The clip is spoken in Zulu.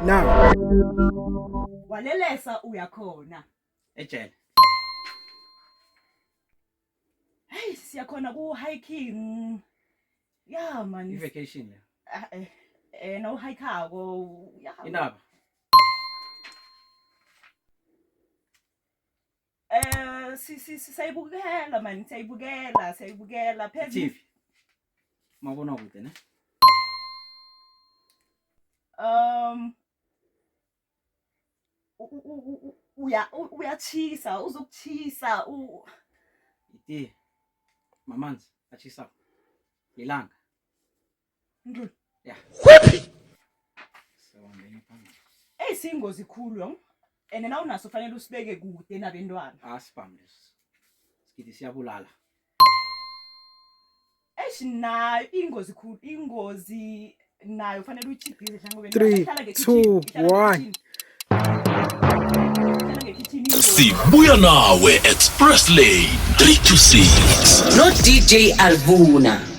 now. Walelesa uyakhona. Ejele. Hey siyakhona ku hiking. Yeah man. I-vacation le. No hikeako. Yeah. Indaba. Sayibukela man, sayibukela phezulu. TV. Mabona kude ne? Uyachisa, uzokuchisa Iti. Mamanzi achisa. Ilanga. Ndlu. Yeah. Sawambeni phambili. Singozi khulu and na unaso fanele usibeke kude nabantwana. Asibambe. Sikithi siyabulala. Nayo ingozi nayo fanele uyichibhize njengoba 3, 2, 1. Sibuya nawe Express Lane 326 no DJ Alvuna.